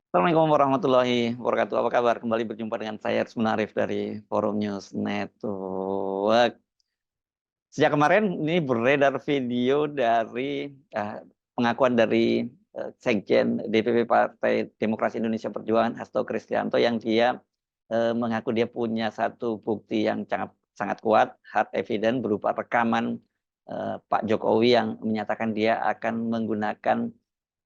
Assalamualaikum warahmatullahi wabarakatuh. Apa kabar? Kembali berjumpa dengan saya Arsman Arif dari Forum News Network. Sejak kemarin ini beredar video dari pengakuan dari Sekjen DPP Partai Demokrasi Indonesia Perjuangan Hasto Kristianto yang dia mengaku dia punya satu bukti yang sangat sangat kuat, hard evidence berupa rekaman Pak Jokowi yang menyatakan dia akan menggunakan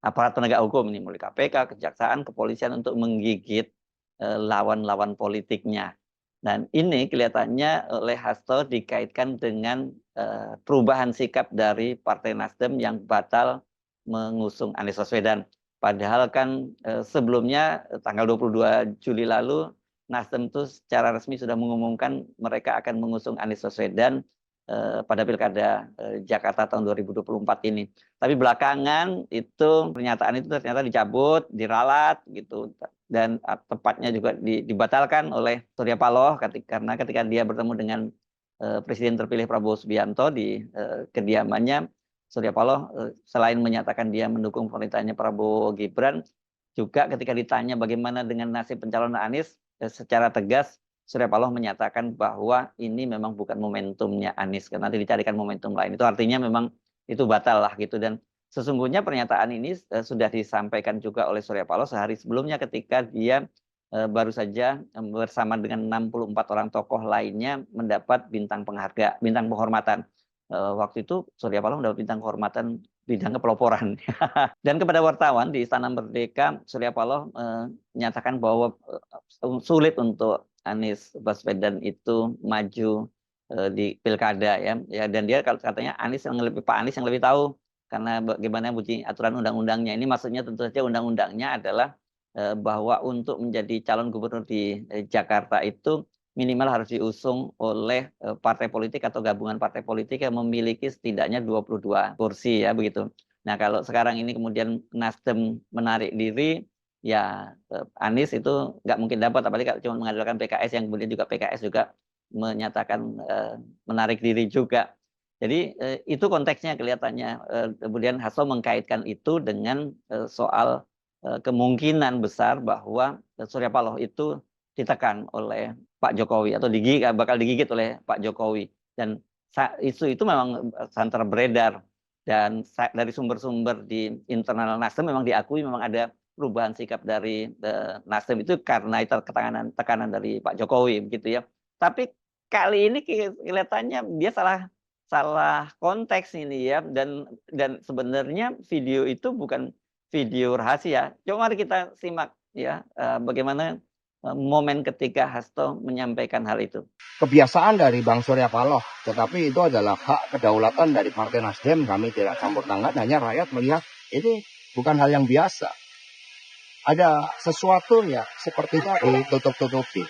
aparat penegak hukum ini mulai KPK, Kejaksaan, Kepolisian untuk menggigit lawan-lawan politiknya. Dan ini kelihatannya oleh Hasto dikaitkan dengan perubahan sikap dari Partai Nasdem yang batal mengusung Anies Baswedan. Padahal kan sebelumnya tanggal 22 Juli lalu Nasdem itu secara resmi sudah mengumumkan mereka akan mengusung Anies Baswedan pada Pilkada Jakarta tahun 2024 ini. Tapi belakangan itu pernyataan itu ternyata dicabut, diralat gitu, dan tepatnya juga dibatalkan oleh Surya Paloh karena ketika dia bertemu dengan Presiden terpilih Prabowo Subianto di kediamannya, Surya Paloh selain menyatakan dia mendukung pemerintahnya Prabowo Gibran, juga ketika ditanya bagaimana dengan nasib pencalonan Anies, secara tegas Surya Paloh menyatakan bahwa ini memang bukan momentumnya Anies, karena nanti dicarikan momentum lain. Itu artinya memang itu batal lah gitu. Dan sesungguhnya pernyataan ini sudah disampaikan juga oleh Surya Paloh sehari sebelumnya ketika dia baru saja bersama dengan 64 orang tokoh lainnya mendapat bintang penghormatan. Waktu itu Surya Paloh mendapat bintang kehormatan bidang kepeloporan. Dan kepada wartawan di Istana Merdeka, Surya Paloh menyatakan bahwa sulit untuk Anies Baswedan itu maju di pilkada ya, dan dia katanya Pak Anies yang lebih tahu karena bagaimana bunyi aturan undang-undangnya. Ini maksudnya tentu saja undang-undangnya adalah bahwa untuk menjadi calon gubernur di Jakarta itu minimal harus diusung oleh partai politik atau gabungan partai politik yang memiliki setidaknya 22 kursi ya begitu. Nah, kalau sekarang ini kemudian Nasdem menarik diri, ya Anies itu nggak mungkin dapat, apalagi kalau cuma mengandalkan PKS yang kemudian juga PKS juga menyatakan menarik diri juga. Jadi itu konteksnya kelihatannya. Kemudian Hasto mengkaitkan itu dengan soal kemungkinan besar bahwa Surya Paloh itu ditekan oleh Pak Jokowi atau bakal digigit oleh Pak Jokowi. Dan isu itu memang santer beredar. Dan dari sumber-sumber di internal Nasdem memang diakui memang ada perubahan sikap dari Nasdem itu karena itu tekanan dari Pak Jokowi begitu ya. Tapi kali ini kelihatannya dia salah salah konteks ini ya, dan sebenarnya video itu bukan video rahasia. Coba mari kita simak ya bagaimana momen ketika Hasto menyampaikan hal itu. Kebiasaan dari Bang Surya Paloh, tetapi itu adalah hak kedaulatan dari Partai Nasdem. Kami tidak campur tangan, hanya rakyat melihat ini bukan hal yang biasa. Ada sesuatu ya sepertinya ditutup-tutupi.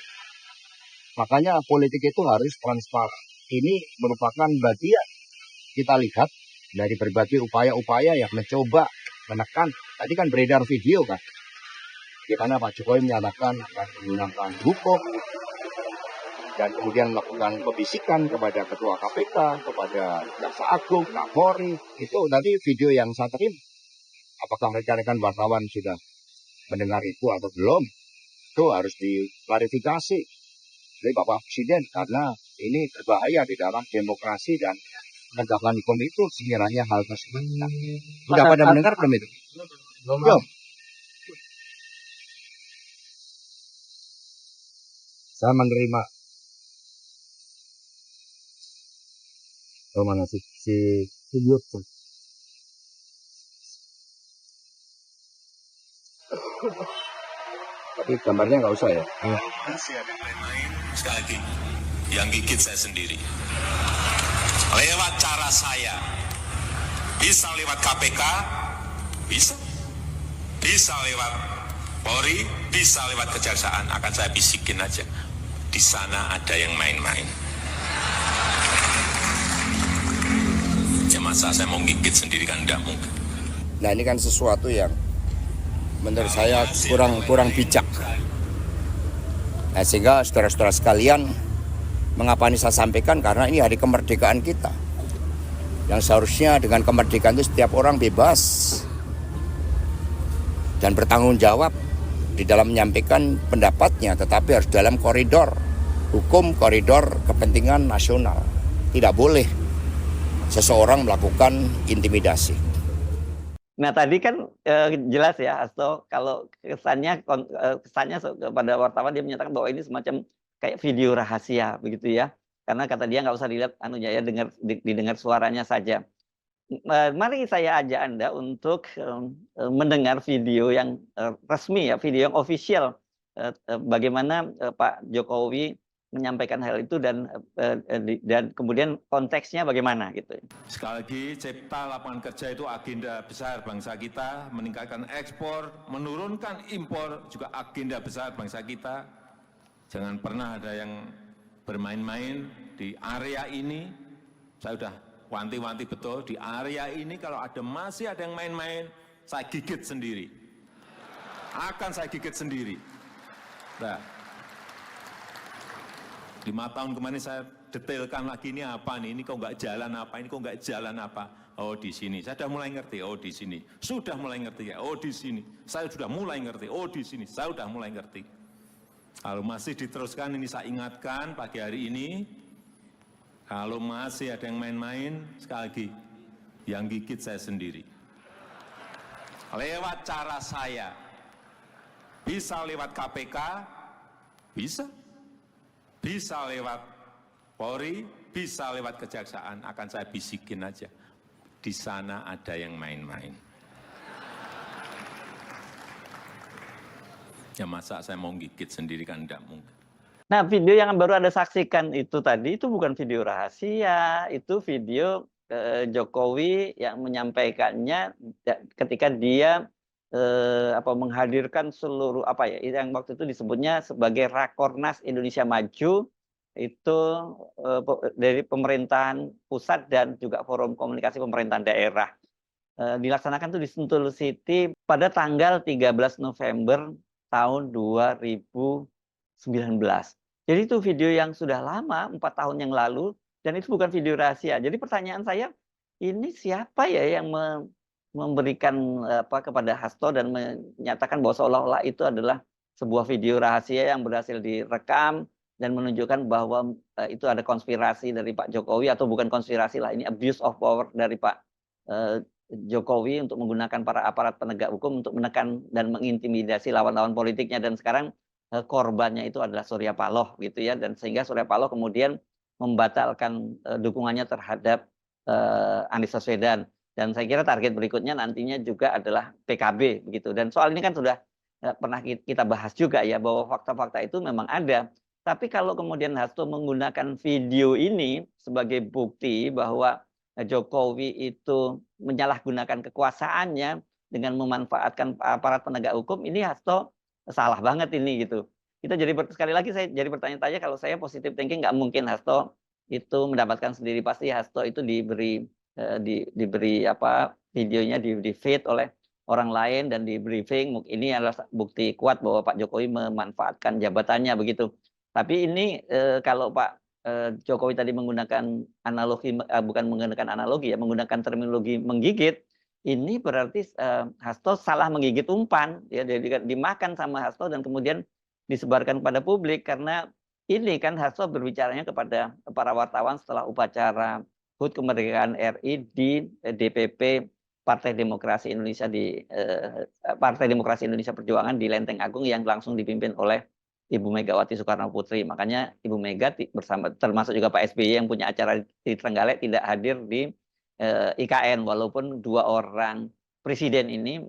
Makanya politik itu harus transparan. Ini merupakan bagian kita lihat dari berbagai upaya-upaya yang mencoba menekan. Tadi kan beredar video kan, di mana Pak Jokowi menyatakan akan menggunakan hukum, dan kemudian melakukan pembisikan kepada Ketua KPK, kepada Jaksa Agung, Kapolri. Itu nanti video yang saya terima. Apakah rekan-rekan wartawan sudah mendengar itu atau belum? Itu harus diklarifikasi oleh Bapak Presiden, karena ini berbahaya di dalam demokrasi dan penegakan hukum itu sekiranya hal tersebut. Sudah pada mendengar belum itu? Belum. Saya menerima. Oh, mana si video tuh? Tapi gambarnya nggak usah ya. Masih ada lain-lain. Sekali lagi, yang gigit saya sendiri. Lewat cara saya, bisa lewat KPK, bisa lewat Polri, bisa lewat Kejaksaan. Akan saya bisikin aja. Di sana ada yang main-main. Ya masa saya mau gigit sendiri kan tidak mungkin. Nah, ini kan sesuatu yang menurut saya kurang bijak. Nah, sehingga saudara-saudara sekalian, mengapa ini saya sampaikan? Karena ini hari kemerdekaan kita. Yang seharusnya dengan kemerdekaan itu setiap orang bebas dan bertanggung jawab di dalam menyampaikan pendapatnya, tetapi harus dalam koridor hukum, koridor kepentingan nasional. Tidak boleh seseorang melakukan intimidasi. Nah tadi kan jelas ya Hasto, kalau kesannya kepada wartawan dia menyatakan bahwa ini semacam kayak video rahasia begitu ya, karena kata dia nggak usah dilihat anunya ya, didengar suaranya saja. Mari saya ajak Anda untuk mendengar video yang resmi ya, video yang official, bagaimana Pak Jokowi menyampaikan hal itu dan kemudian konteksnya bagaimana gitu. Sekali lagi, cipta lapangan kerja itu agenda besar bangsa kita, meningkatkan ekspor, menurunkan impor juga agenda besar bangsa kita. Jangan pernah ada yang bermain-main di area ini. Saya sudah wanti-wanti betul, di area ini kalau masih ada yang main-main, saya gigit sendiri. Akan saya gigit sendiri. Nah, 5 tahun kemarin saya detailkan lagi ini apa nih, ini kok nggak jalan apa, ini kok nggak jalan apa. Oh di sini, saya sudah mulai ngerti, oh di sini. Sudah mulai ngerti ya, oh di sini. Saya sudah mulai ngerti, oh di sini. Saya sudah mulai ngerti. Kalau masih diteruskan ini saya ingatkan pagi hari ini, kalau masih ada yang main-main, sekali lagi, yang gigit saya sendiri. Lewat cara saya, bisa lewat KPK, bisa. Bisa lewat Polri, bisa lewat Kejaksaan, akan saya bisikin aja. Di sana ada yang main-main. Ya masa saya mau gigit sendiri kan enggak mungkin. Nah video yang baru Anda saksikan itu tadi, itu bukan video rahasia, itu video Jokowi yang menyampaikannya ketika dia menghadirkan seluruh yang waktu itu disebutnya sebagai Rakornas Indonesia Maju, itu dari pemerintahan pusat dan juga forum komunikasi pemerintahan daerah, dilaksanakan tuh di Sentul City pada tanggal 13 November tahun 2019. Jadi itu video yang sudah lama, 4 tahun yang lalu, dan itu bukan video rahasia. Jadi pertanyaan saya, ini siapa ya yang memberikan kepada Hasto dan menyatakan bahwa seolah-olah itu adalah sebuah video rahasia yang berhasil direkam dan menunjukkan bahwa itu ada konspirasi dari Pak Jokowi, atau bukan konspirasi lah, ini abuse of power dari Pak Jokowi untuk menggunakan para aparat penegak hukum untuk menekan dan mengintimidasi lawan-lawan politiknya, dan sekarang korbannya itu adalah Surya Paloh gitu ya, dan sehingga Surya Paloh kemudian membatalkan dukungannya terhadap Anies Baswedan. Dan saya kira target berikutnya nantinya juga adalah PKB begitu. Dan soal ini kan sudah pernah kita bahas juga ya, bahwa fakta-fakta itu memang ada. Tapi kalau kemudian Hasto menggunakan video ini sebagai bukti bahwa Jokowi itu menyalahgunakan kekuasaannya dengan memanfaatkan aparat penegak hukum, ini Hasto salah banget ini gitu. Kita jadi sekali lagi saya jadi bertanya-tanya, kalau saya positive thinking nggak mungkin Hasto itu mendapatkan sendiri, pasti Hasto itu diberi videonya di feed oleh orang lain dan di briefing. Ini adalah bukti kuat bahwa Pak Jokowi memanfaatkan jabatannya begitu. Tapi ini kalau Pak Jokowi tadi menggunakan analogi, bukan menggunakan analogi ya, menggunakan terminologi menggigit, ini berarti Hasto salah menggigit umpan ya, jadi dimakan sama Hasto dan kemudian disebarkan kepada publik. Karena ini kan Hasto berbicaranya kepada para wartawan setelah upacara HUT kemerdekaan RI di DPP Partai Demokrasi Indonesia Partai Demokrasi Indonesia Perjuangan di Lenteng Agung yang langsung dipimpin oleh Ibu Megawati Soekarno Putri. Makanya Ibu Mega bersama termasuk juga Pak SBY yang punya acara di Trenggalek tidak hadir di IKN, walaupun 2 orang presiden ini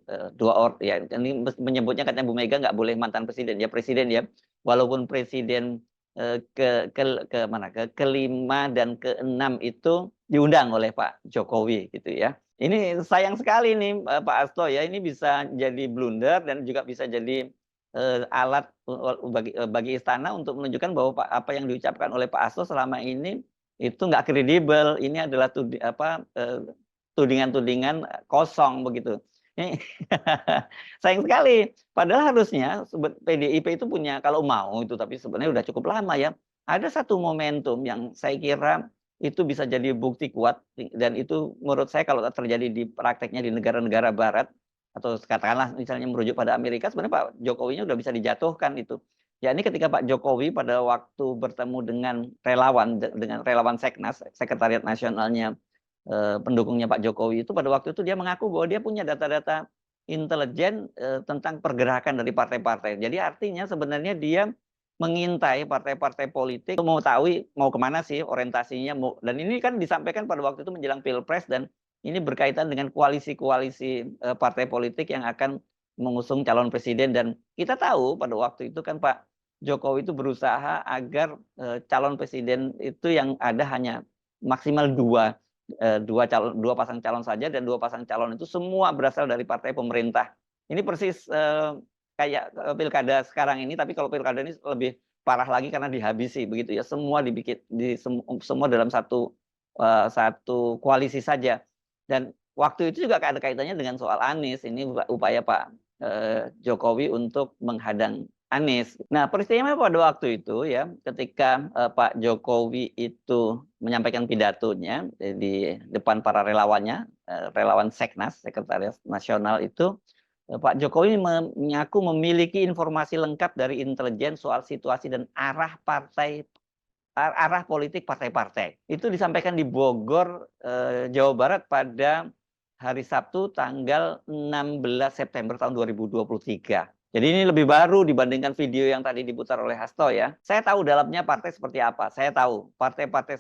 ini menyebutnya katanya Bu Mega nggak boleh mantan presiden ya, presiden ya, walaupun presiden kelima dan keenam itu diundang oleh Pak Jokowi gitu ya. Ini sayang sekali nih Pak Hasto ya, ini bisa jadi blunder dan juga bisa jadi alat bagi istana untuk menunjukkan bahwa apa yang diucapkan oleh Pak Hasto selama ini itu nggak kredibel. Ini adalah tudingan-tudingan kosong begitu. Sayang sekali. Padahal harusnya PDIP itu punya, kalau mau itu, tapi sebenarnya udah cukup lama ya. Ada satu momentum yang saya kira itu bisa jadi bukti kuat, dan itu menurut saya kalau terjadi di prakteknya di negara-negara barat, atau katakanlah misalnya merujuk pada Amerika, sebenarnya Pak Jokowinya udah bisa dijatuhkan itu. Ya ini ketika Pak Jokowi pada waktu bertemu dengan relawan Seknas, Sekretariat Nasionalnya pendukungnya Pak Jokowi itu, pada waktu itu dia mengaku bahwa dia punya data-data intelijen tentang pergerakan dari partai-partai. Jadi artinya sebenarnya dia mengintai partai-partai politik mau tahu mau kemana sih orientasinya. Dan ini kan disampaikan pada waktu itu menjelang Pilpres, dan ini berkaitan dengan koalisi-koalisi partai politik yang akan mengusung calon presiden. Dan kita tahu pada waktu itu kan Pak Jokowi itu berusaha agar calon presiden itu yang ada hanya maksimal dua pasang calon saja, dan dua pasang calon itu semua berasal dari partai pemerintah. Ini persis kayak pilkada sekarang ini, tapi kalau pilkada ini lebih parah lagi karena dihabisi begitu ya, semua dibikin semua dalam satu koalisi saja. Dan waktu itu juga ada kaitannya dengan soal Anies, ini upaya Pak Jokowi untuk menghadang Anies. Nah, peristiwa pada waktu itu ya, ketika Pak Jokowi itu menyampaikan pidatonya di depan para relawannya, relawan Seknas, Sekretariat Nasional itu, Pak Jokowi mengaku memiliki informasi lengkap dari intelijen soal situasi dan arah politik partai-partai. Itu disampaikan di Bogor, Jawa Barat pada hari Sabtu tanggal 16 September tahun 2023. Jadi ini lebih baru dibandingkan video yang tadi diputar oleh Hasto ya. Saya tahu dalamnya partai seperti apa, saya tahu partai-partai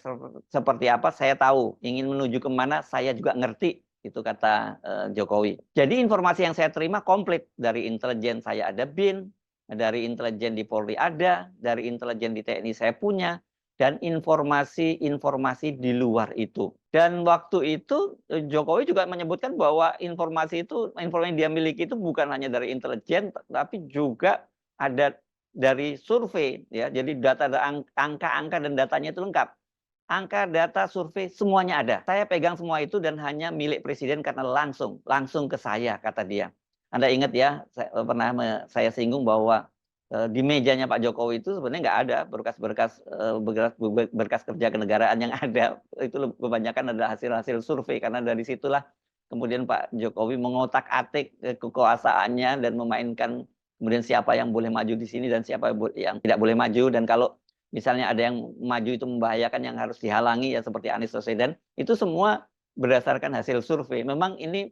seperti apa, saya tahu ingin menuju kemana, saya juga ngerti, itu kata Jokowi. Jadi informasi yang saya terima komplit dari intelijen, saya ada BIN, dari intelijen di Polri ada, dari intelijen di TNI saya punya, dan informasi-informasi di luar itu. Dan waktu itu Jokowi juga menyebutkan bahwa informasi yang dia miliki itu bukan hanya dari intelijen, tapi juga ada dari survei ya. Jadi data, angka-angka dan datanya itu lengkap. Angka, data, survei semuanya ada. Saya pegang semua itu dan hanya milik presiden karena langsung ke saya, kata dia. Anda ingat ya, saya singgung bahwa di mejanya Pak Jokowi itu sebenarnya nggak ada berkas kerja kenegaraan yang ada. Itu kebanyakan adalah hasil-hasil survei, karena dari situlah kemudian Pak Jokowi mengotak-atik kekuasaannya dan memainkan kemudian siapa yang boleh maju di sini dan siapa yang tidak boleh maju. Dan kalau misalnya ada yang maju itu membahayakan yang harus dihalangi ya, seperti Anies Baswedan, itu semua berdasarkan hasil survei. Memang ini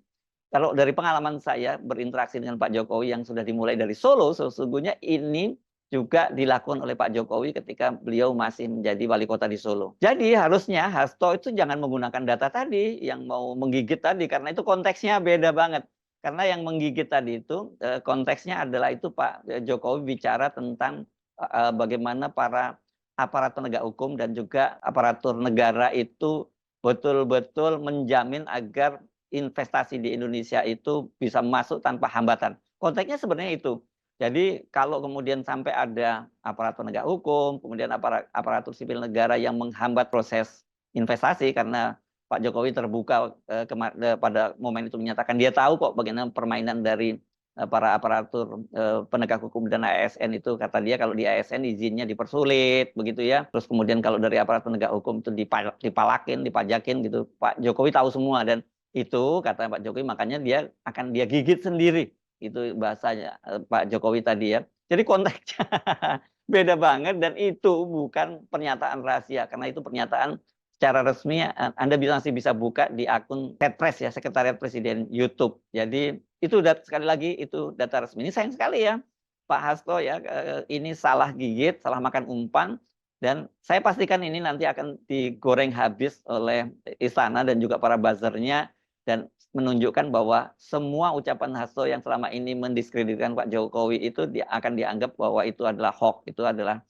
kalau dari pengalaman saya berinteraksi dengan Pak Jokowi yang sudah dimulai dari Solo, sesungguhnya ini juga dilakukan oleh Pak Jokowi ketika beliau masih menjadi wali kota di Solo. Jadi harusnya Hasto itu jangan menggunakan data tadi yang mau menggigit tadi, karena itu konteksnya beda banget. Karena yang menggigit tadi itu konteksnya adalah itu Pak Jokowi bicara tentang bagaimana para aparat penegak hukum dan juga aparatur negara itu betul-betul menjamin agar investasi di Indonesia itu bisa masuk tanpa hambatan. Konteksnya sebenarnya itu. Jadi kalau kemudian sampai ada aparat penegak hukum, kemudian aparatur sipil negara yang menghambat proses investasi, karena Pak Jokowi terbuka pada momen itu menyatakan dia tahu kok bagaimana permainan dari para aparatur penegak hukum dan ASN itu. Kata dia kalau di ASN izinnya dipersulit begitu ya. Terus kemudian kalau dari aparat penegak hukum itu dipalakin, dipajakin gitu. Pak Jokowi tahu semua, dan itu kata Pak Jokowi makanya dia gigit sendiri, itu bahasanya Pak Jokowi tadi ya. Jadi konteksnya beda banget, dan itu bukan pernyataan rahasia, karena itu pernyataan secara resmi. Anda masih bisa buka di akun Kepres ya, Sekretariat Presiden YouTube. Jadi itu sekali lagi itu data resmi. Ini sayang sekali ya Pak Hasto ya, ini salah gigit, salah makan umpan. Dan saya pastikan ini nanti akan digoreng habis oleh istana dan juga para buzzernya, dan menunjukkan bahwa semua ucapan Hasto yang selama ini mendiskreditkan Pak Jokowi itu akan dianggap bahwa itu adalah hoax, itu adalah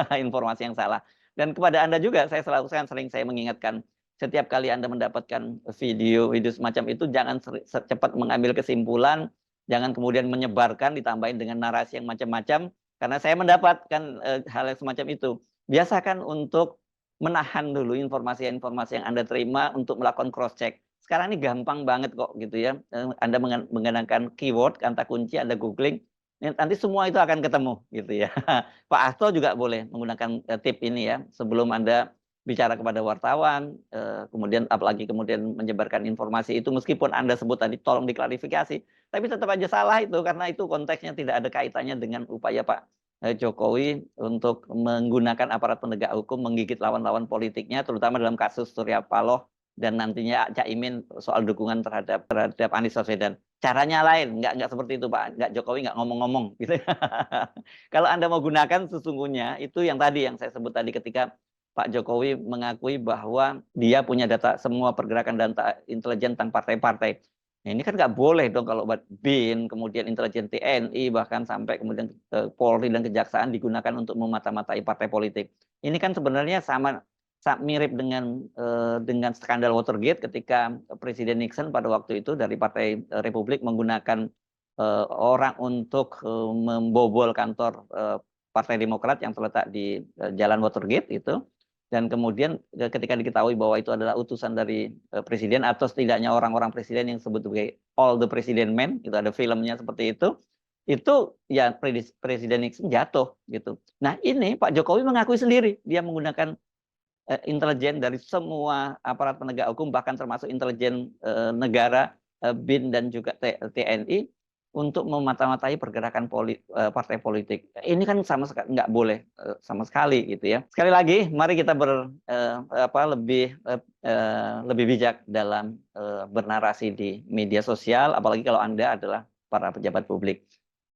informasi yang salah. Dan kepada Anda juga saya sering saya mengingatkan, setiap kali Anda mendapatkan video semacam itu, jangan cepat mengambil kesimpulan, jangan kemudian menyebarkan ditambahin dengan narasi yang macam-macam, karena saya mendapatkan hal yang semacam itu. Biasakan untuk menahan dulu informasi-informasi yang Anda terima untuk melakukan cross check. Sekarang ini gampang banget kok gitu ya. Anda menggunakan keyword, kata kunci, Anda googling, nanti semua itu akan ketemu gitu ya. Pak Hasto juga boleh menggunakan tip ini ya. Sebelum Anda bicara kepada wartawan, kemudian apalagi kemudian menyebarkan informasi itu meskipun Anda sebut tadi tolong diklarifikasi, tapi tetap aja salah itu karena itu konteksnya tidak ada kaitannya dengan upaya Pak Jokowi untuk menggunakan aparat penegak hukum menggigit lawan-lawan politiknya, terutama dalam kasus Surya Paloh dan nantinya Caimin soal dukungan terhadap Anies Baswedan. Caranya lain, nggak seperti itu Pak. Nggak, Jokowi nggak ngomong-ngomong gitu. Kalau Anda mau gunakan sesungguhnya itu yang tadi yang saya sebut tadi ketika Pak Jokowi mengakui bahwa dia punya data semua pergerakan data intelijen tentang partai-partai. Nah, ini kan nggak boleh dong kalau buat BIN, kemudian intelijen TNI, bahkan sampai kemudian Polri dan Kejaksaan digunakan untuk memata-matai partai politik. Ini kan sebenarnya sama mirip dengan skandal Watergate ketika Presiden Nixon pada waktu itu dari Partai Republik menggunakan orang untuk membobol kantor Partai Demokrat yang terletak di Jalan Watergate itu. Dan kemudian ketika diketahui bahwa itu adalah utusan dari presiden atau setidaknya orang-orang presiden yang disebut sebagai all the president men, itu ada filmnya seperti itu ya Presiden Nixon jatuh gitu. Nah ini Pak Jokowi mengakui sendiri dia menggunakan intelijen dari semua aparat penegak hukum bahkan termasuk intelijen negara, BIN dan juga TNI untuk memata-matai pergerakan partai politik. Ini kan sama sekali nggak boleh sama sekali gitu ya. Sekali lagi, mari kita lebih bijak dalam bernarasi di media sosial, apalagi kalau Anda adalah para pejabat publik.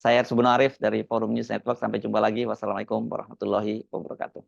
Saya Subono Arif dari Forum News Network. Sampai jumpa lagi. Wassalamualaikum warahmatullahi wabarakatuh.